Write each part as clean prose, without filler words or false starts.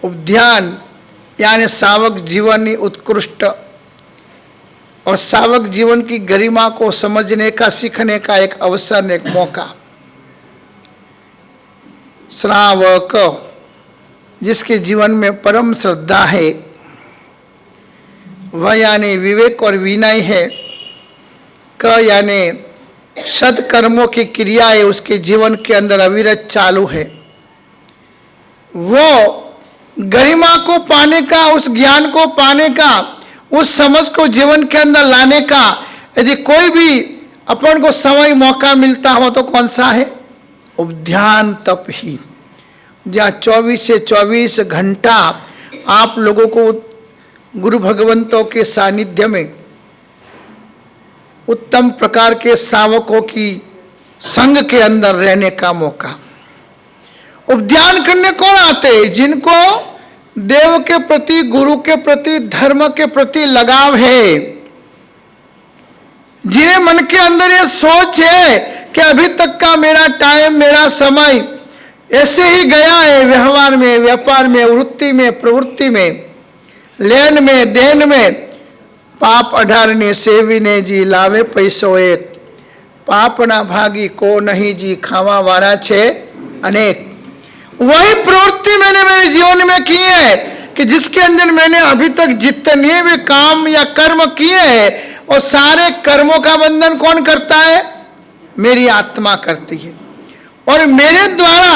उपध्यान यानी सावक जीवन ही उत्कृष्ट और सावक जीवन की गरिमा को समझने का, सीखने का एक अवसर, एक मौका। श्रावक जिसके जीवन में परम श्रद्धा है, वह यानी विवेक और विनय है। क यानी सत्कर्मों की क्रिया है, उसके जीवन के अंदर अविरत चालू है। वो गरिमा को पाने का, उस ज्ञान को पाने का, उस समझ को जीवन के अंदर लाने का यदि कोई भी अपन को समय मौका मिलता हो तो कौन सा है? उपध्यान तप ही, जहाँ 24 से 24 घंटा आप लोगों को गुरु भगवंतों के सानिध्य में उत्तम प्रकार के श्रावकों की संग के अंदर रहने का मौका। उपध्यान करने कौन आते हैं? जिनको देव के प्रति, गुरु के प्रति, धर्म के प्रति लगाव है, जिन्हें मन के अंदर ये सोच है कि अभी तक का मेरा टाइम, मेरा समय ऐसे ही गया है, व्यवहार में, व्यापार में, वृत्ति में, प्रवृत्ति में, लेन में, देन में, पाप अठारने सेविने जी लावे पैसो एक, पाप ना भागी को नहीं जी खावा वाला छे अनेक। वही प्रवृत्ति मैंने मेरे जीवन में की है कि जिसके अंदर मैंने अभी तक जितने भी काम या कर्म किए हैं, और सारे कर्मों का बंधन कौन करता है? मेरी आत्मा करती है। और मेरे द्वारा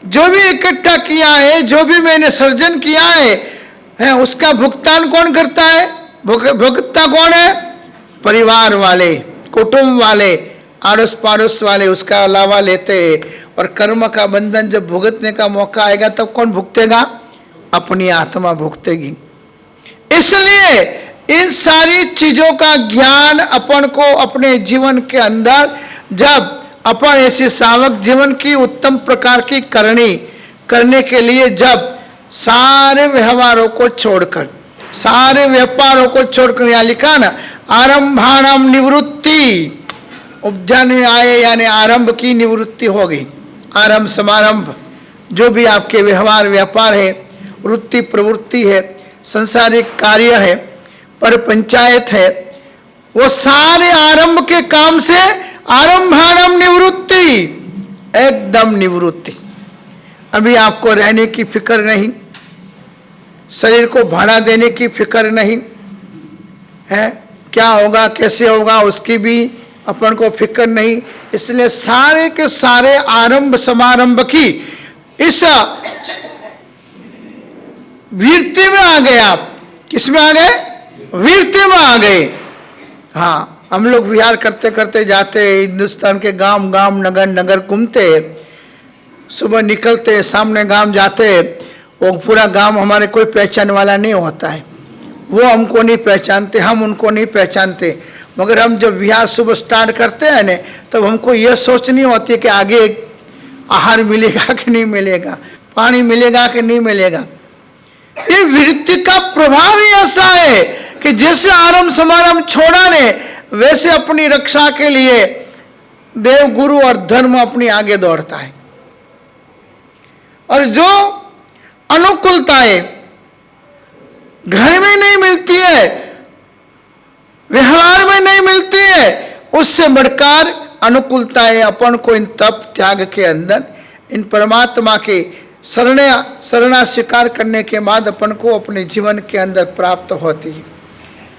जो भी इकट्ठा किया है, जो भी मैंने सर्जन किया है, उसका भुगतान कौन करता है? भुगता कौन है? परिवार वाले, कुटुंब वाले, आड़ोस पड़ोस वाले उसका अलावा लेते हैं। और कर्म का बंधन जब भुगतने का मौका आएगा तब कौन भुगतेगा? अपनी आत्मा भुगतेगी। इसलिए इन सारी चीजों का ज्ञान अपन को अपने जीवन के अंदर, जब अपन ऐसे सावक जीवन की उत्तम प्रकार की करने के लिए जब सारे व्यवहारों को छोड़कर, सारे व्यापारों को छोड़कर, यहाँ लिखा ना आरंभाणाम निवृत्ति, उपध्यान में आए यानी आरंभ की निवृत्ति हो गई। आरंभ समारंभ जो भी आपके व्यवहार व्यापार है, वृत्ति प्रवृत्ति है, संसारिक कार्य है, पर पंचायत है, वो सारे आरंभ के काम से आरंभाणाम निवृत्ति, एकदम निवृत्ति। अभी आपको रहने की फिक्र नहीं, शरीर को भाड़ा देने की फिक्र नहीं है, क्या होगा कैसे होगा उसकी भी अपन को फिक्र नहीं। इसलिए सारे के सारे आरंभ समारंभ की इस वीरती में आ गए आप। किस में आ गए? वीरती में आ गए। हाँ, हम लोग विहार करते करते जाते, हिंदुस्तान के गांव गांव नगर नगर घूमते, सुबह निकलते, सामने गांव जाते, वो पूरा गांव हमारे कोई पहचान वाला नहीं होता है, वो हमको नहीं पहचानते, हम उनको नहीं पहचानते। मगर हम जब विहार सुबह स्टार्ट करते हैं न, तब हमको यह सोच नहीं होती है कि आगे आहार मिलेगा कि नहीं मिलेगा, पानी मिलेगा कि नहीं मिलेगा। ये वृत्ति का प्रभाव ही ऐसा है कि जैसे आरंभ समारंभ छोड़ा ने, वैसे अपनी रक्षा के लिए देव, गुरु और धर्म अपनी आगे दौड़ता है। और जो अनुकूलताएं घर में नहीं मिलती है, व्यवहार में नहीं मिलती है, उससे बढ़कर अनुकूलताएं अपन को इन तप त्याग के अंदर, इन परमात्मा के शरणा स्वीकार करने के बाद अपन को अपने जीवन के अंदर प्राप्त होती है।